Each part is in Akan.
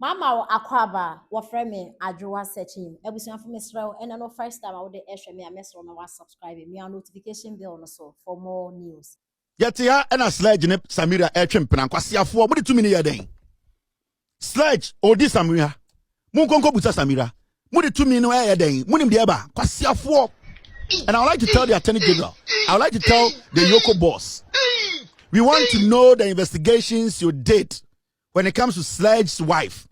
Mama akwaba wafre me adwowa searching ebusuafo mesrew and no first time I would ehwe me amesro na wa subscribe me notification bell no so for more news. Yetia and a sledge ne Samira Etchim Penanquasiafo, what did 2 minutes a day? Sledge or this Samira. Munkonko Busa Samira. Mudi 2 minutes a day. Munim Diaba, Quasiafo. And I would like to tell the Attorney General, I would like to tell the Yoko boss. We want to know the investigations you did when it comes to Sledge's wife.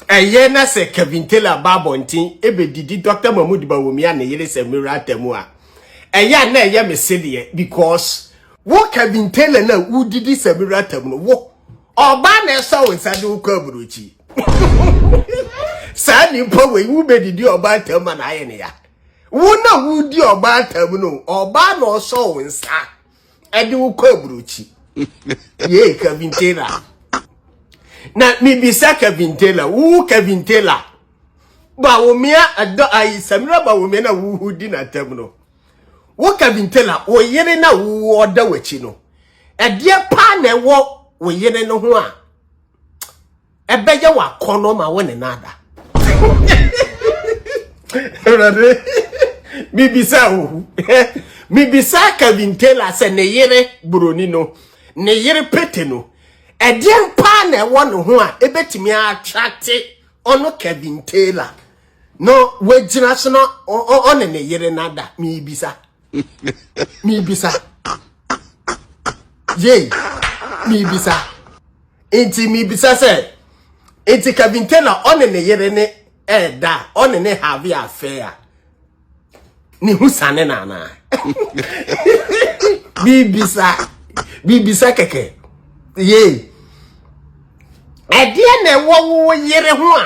Yena se Kevin Taylor Babontin ebe didi Dr. Mahmoud Bawumia na yele Samira temu a. Eya na eye mesede because wo Kevin Taylor na wo didi Samira temu no wo oba na so wonsade wo kwaburuchi. Sa ni po we wo be didi oba temu na aye ne ya. Wo na wo di oba temu no oba na so wonsa ede wo kwaburuchi. Ye Kevin Taylor na mibisa Kevin Taylor wu Kevin Taylor Bawumia ado ai Samira Bawumia na wu di na tem no wo Kevin Taylor wo yere na wu oda wachi no ede pa na wo yere no ho a ebeje wa kono ma wo ne nada mibisa wu mibisa Kevin Taylor se ne yere broni no ne yere pete no Edien pa na wonu ho a ebetimi attract ono Kevin Taylor no wejina so no on ne yere nada mi bisa ye mi bisa enti mi bisa se enti Kevin Taylor on ne yere ne da on ne have affair ni husane na na mi bisa keke ye edie na wo yere ho a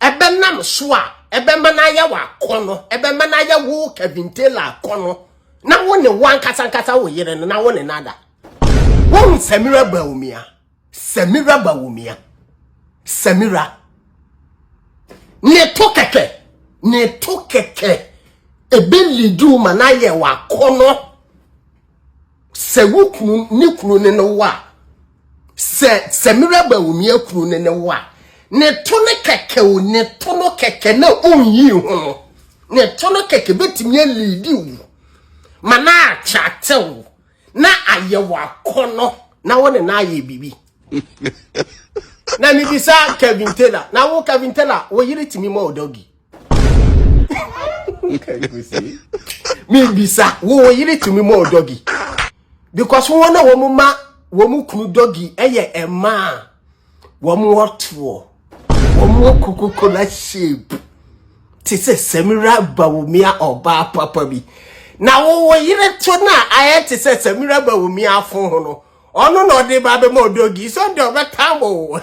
ebe nam so a ebe manaya wa kono ebe manaya wo Kevin Taylor kono na wo ne wan kasa wo yere no na wo ne nada wo Samira Bawumia ne to keke ebe lidu manaya wa kono se wo kunu ni kunu ne no wa Samira Bawumia kunu ne wa ne to ne keke o ne to no keke na onyi ho ne to no keke betimi alidi wo mana chatew na ayewa kono na wone na aye bibi na mi bisa Kevin Taylor na wo Kevin Taylor wo yiri timi mo odogi mi bisa wo yiri timi mo odogi because won na wo ma wo mu kunu dogi eye ema wo mu otwo wo mu kukukola shape ti se Samira Bawumia oba papa bi na wo yire to na aye ti se Samira Bawumia afo ho no ono no de ba be mo dogi so de obeta mo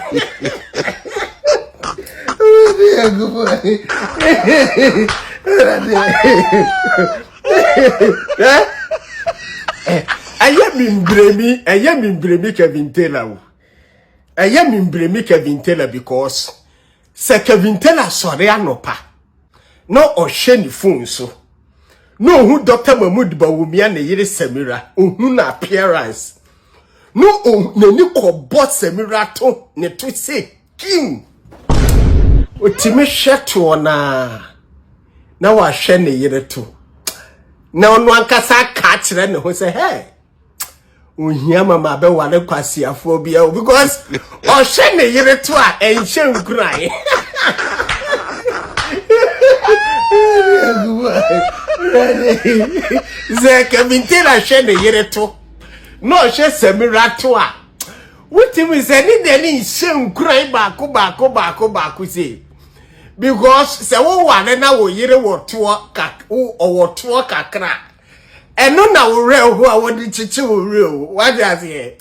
Aya mimbremi Kevin Taylor. Aya mimbremi Kevin Taylor because se Kevin Taylor sorry anopa. No ohwe ni phone so. No hu Dr. Mahmoud Bawumia na yire Samira. Ohu na appearance. No nani ko boss Samira to ne to say king. Otime hweto na wa hwe ne yire to. Na onu ankasa ka kire ne ho say hey ohia mama be wale kwasiafo bia because o hwe ne yire to a enhye nkurai ze Kevin Taylor hwe ne yire to no hwe Samira to a wutimi se ni de ni nhye nkurai baako say because se wo wane na wo yire wo to kakra eno na wo real ho a wo di chichi wo real what does here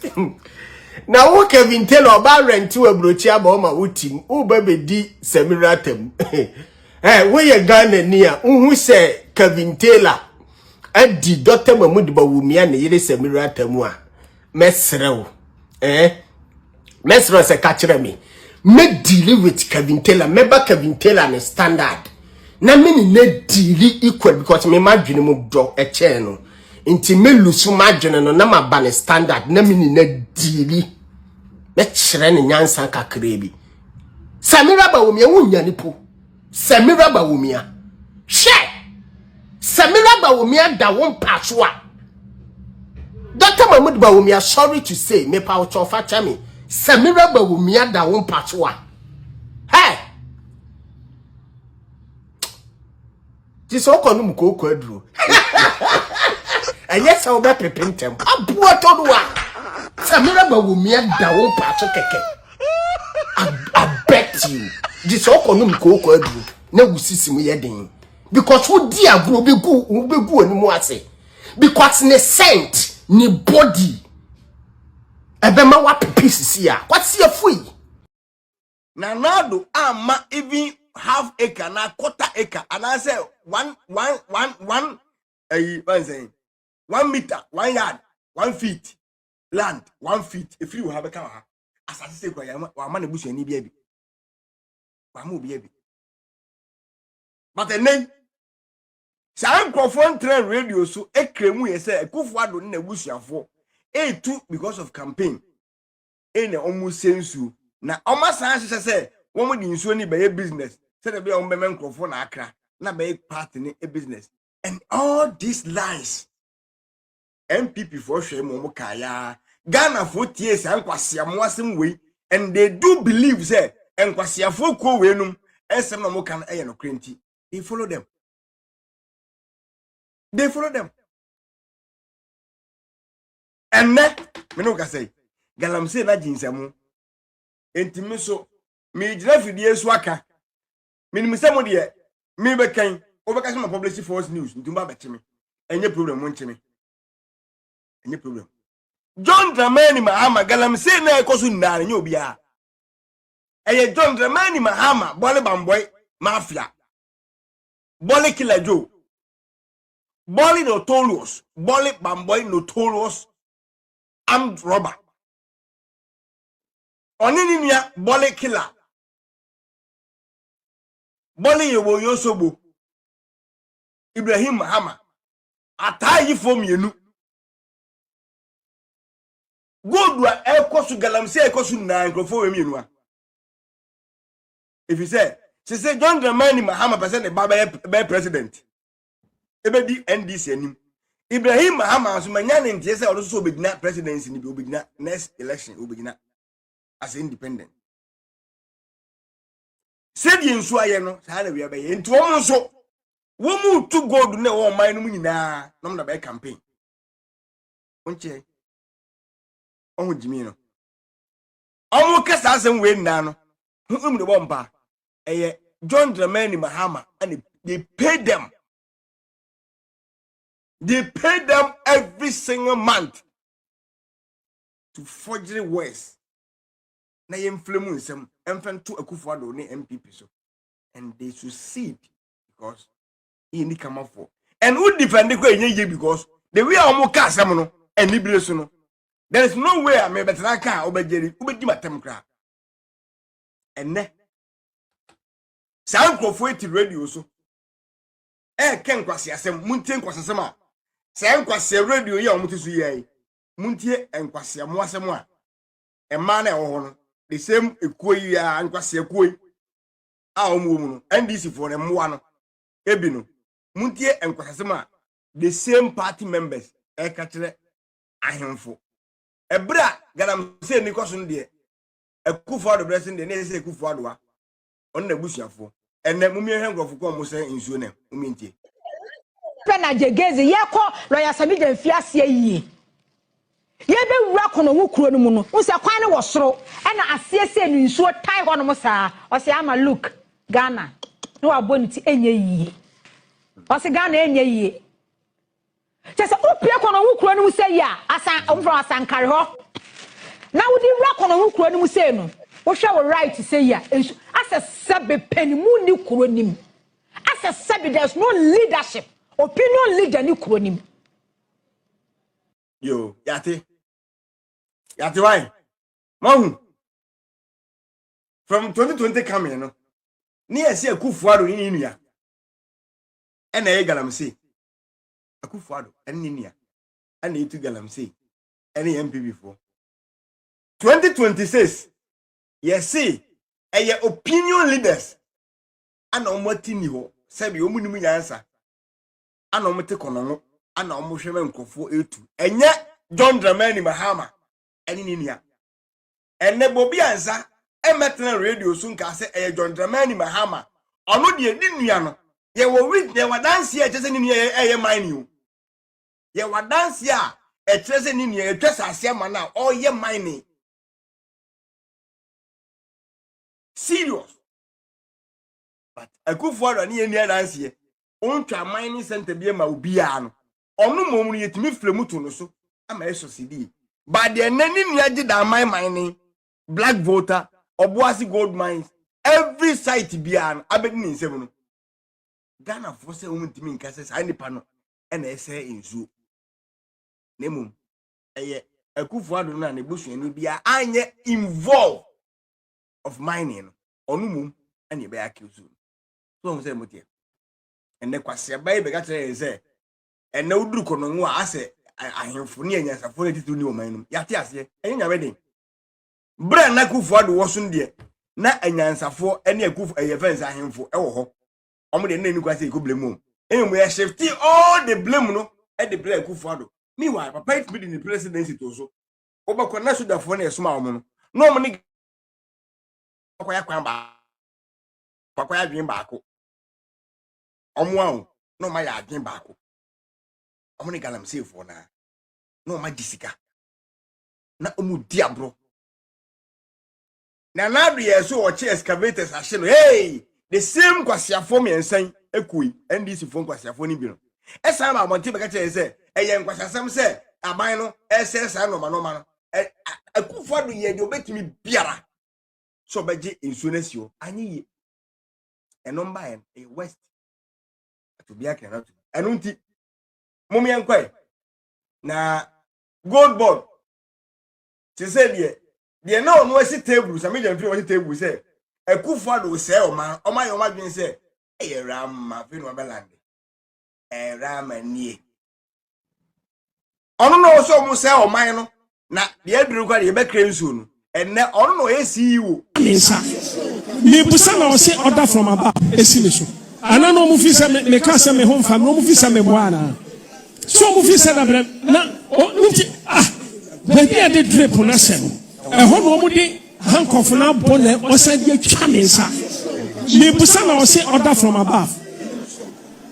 na wo Kevin Taylor ba rent wo abrochi aba o ma wotim wo ba be di Samira tem wo ye Ghana ni a hu se Kevin Taylor adi Dr. Mahmoud Bawumia na yire Samira tem a mesrew mesrew se ka kire me deal with Kevin Taylor meba Kevin Taylor and standard na me ni deal equal because me madwene mu do e che no inti me lusu madwene no na mabane standard na me ni na dili me kyerɛ ne nyansa kakra bi Samira Bawumia wunya nipo Samira Bawumia she Samira Bawumia da won paswa Dr. Mahmoud Bawumia, sorry to say, me pa uchofa chami. Samira Bawumia da won patwa. Hey! Tiso konu mko kwadru. Anye sa oba pepentem. Abuwa toduwa. Samira Bawumia da won patwa keke. I bet you. Tiso konu mko kwadru. Na wusisi mu yedin. Because who di agro begu animu ase. Because ne sent ni body ebema wa pieces here what's your free na nado ama even half acre na quarter acre and I say one saying 1 meter 1 yard 1 feet land 1 feet if you have a car as I say wa man busu ani bia bi wa ma obi abi but the name San Crawford train radio so ekremu ye say Akufo-Addo na busuafo etu because of campaign na almost sensu na omasan hye say won di nsuo ni be business say the be on be Crawford na akra na be part ni business and all these lies MPP for hwe mo kaya Ghana for tie San Kwasiamo asem we and they do believe say Kwasiafo ko we num esem na mo kan eye no krenti they follow them. They follow them. And that, me no ka say, galamse na jinsamo. Enti me so, me jira fidie so aka. Me ni misamo de, me be kan, obeka se ma publish false news, ntumba be me. Enye problem won me. Enye problem. John Dramani Mahama galamse na ekoso nare nye obi a. Eye John Dramani Mahama, bole bamboy, mafia. Bole killer Joe. Boli notorious, Boli Bamboy notorious armed robber. Onininia Boli killer. Boli Yobo Yosobo. Ibrahim Mahama. Atayi from yenu. Godwa ekosu galamse ekosu na nkrofo we mienua. If you say John Dramani Mahama person the baba president. Ebedi NDC anim Ibrahim Mahama so manya ne ntie say odo so obegina presidency ni bi obegina next election obegina as independent said yensu aye no sa na wi abaye nti wo nso wo mu to gold na wo man no mu nyina no na be campaign onche onwo jimi no onwo kasa asem we nna no hum de bomba eye John Dramani Mahama and they paid them. They pay them every single month to forgery words. Na influence them, enfant to Akufo-Addo ne MPP so, and they succeed because he need come up for. And who defend the way because the way I mo cast no and liberation no. There is no way I may better car obejeri ubeji matem kra. And ne San Crawford radio so. Ken kwasi asem muntie kwasi asem a San Kwasi radio ya omutusu ye muntie enkwasi amo asem a ema na ewo no the same ekuo yi ya nkwasi ekuo a omu no NDC for na mwa no ebi no muntie enkwasi asem a the same party members e ka kire ahemfo ebra gadam se ni kwaso no de Akufo-Addo blessing de na se Akufo-Addo a on na busuafo enne mumie hwengrofo ko mo se nsuo na mumintie na jegezi yeko lawyer Samija mfiase yi ye be wura kono wo kuro no mu no wo se kwan ne wo soro e na asiese no nsuo tai ho no mo saa o se ama look Ghana no aboniti enye yi o se Ghana enye yi se opie kono wo kuro no mu se ya asan omfro asankare ho na wo di wura kono wo kuro no mu se no wo hwe wo right se ya ase sebe penimu ni kuro nim ase sebe there's no leadership opinion leader ni kronim yo yate why mahu from 2020 coming no ni ese Akufo-Addo ni nua e na ye galamse Akufo-Addo en ni nua ana etu galamsey ene MPP for 2026 yes see opinion leaders ana omati ni ho sebi omunim nyansa ana omete kono ana omohweme nkofo etu enye John Dramani Mahama eni ninia ene bobi ansa emetena radio so nka se John Dramani Mahama ono de ni nua no ye wo wit ye wadanse a chese ni nua ye mine o ye wadanse a chese ni nua ye twesa ase ma na o ye mine serious but Akufo-Addo ni eni adanse ontwa mining center bi ma obi a no onu mom no yetimi flemuto no so ama esosidi but the nani nua gi da mining black voter Obuasi gold mines every site bi an abedi ni nsem no Ghana for say omuntimi nka say sai nipa no e na ese enzu nemum Akufo-Addo na na busuani bia anye involve of mining no onu mum ene be accuse so mo say motie ene kwase bai be ga tell say ene uduru kono nwa ase ahemfo ne anyasafo ne titu ni o man no yate ase enya wedin bra na Akufo-Addo wo so de na anyansafo ene Akufo fence ahemfo wo ho omo de na ni kwase ko blame emu ya shift all the blame no e de blame Akufo-Addo meanwhile papa it be the presidency to so obakọ na sudafo na esoma omo no omo ni kwaya kwan ba kwaya dwen baako omo a no ma ya adwen baako omo ni galamsey fo na no ma disika na omo diabro na nadu yeso o che excavators ahye no hey the same kwasiafo miensan ekui NDC fo kwasiafo ni bi no esa ma monte be ka che se eye nkwasasam se aban no esa no ma no Akufo-Addo ye de obetimi biara so beje insurance yo anyi enomba en west to bia kana to enunti momi enkwai na gold board ti se de na onu asi table sa me dem free wasi table se Akufo-Addo se o ma yo ma dwen se ram fi no belande ram nie onu no so mu se o man no na de aduru kwa de be krensu no enne onu no esiwo insa me busa na o se order from above esini so ana no mu fi se me ka se me home fam no mu fi se me boana so mu fi se na bre na o nti baby a de drip na se no ho no mu de handcuff na bonne o se de twa me nsa me busa na o se order from above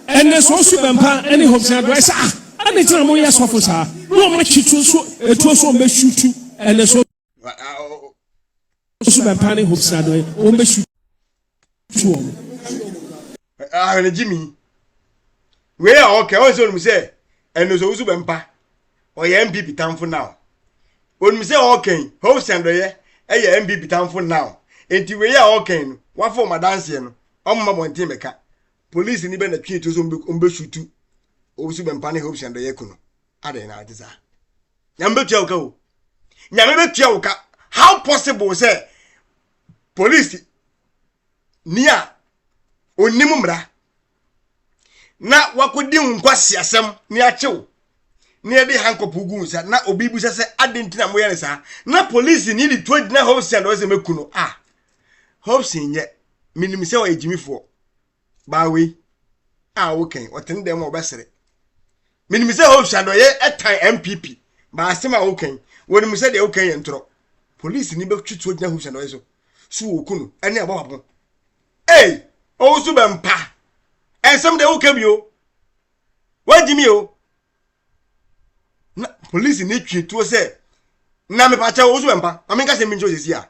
enne so su bempa any hope say advice ani tina mo yes of sa no ma chitu so etu so me shutu enne so su bempa any hope say advice o me shutu ne Jimmy we are okay o so no say enne so su bempa o ye MPP tamfo now on me say okay hope say advice ye MPP tamfo now enti we are okay no wa for ma dance no o ma bontin meka police ni be na twi to so mbe shutu obusu bempane hope shando yekuno ade na adisa nyambe tua uka o nyambe betua uka how possible say police nia onimu mra na wakodi nkwasi asem ni achew ni ede hankopu gu nsa na obi bu se ade ntina mo yere sa na police ni di 20 na hope shando se mekuno hope sinye minim se o ejimifo bawe okay otin dem obesere minim se hope shando ye etan MPP ba asema okay woni se de okay entro police ni be twitwo gina hope shando so so okunu ene abababo o su bempa ensem de okay bio wajimi o na police ni twitwo se na me pa cha o su bempa aminka se minjo sesi a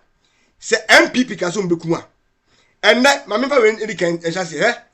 se MPP ka so mbeku a enne ma me fa we edi kan ehya se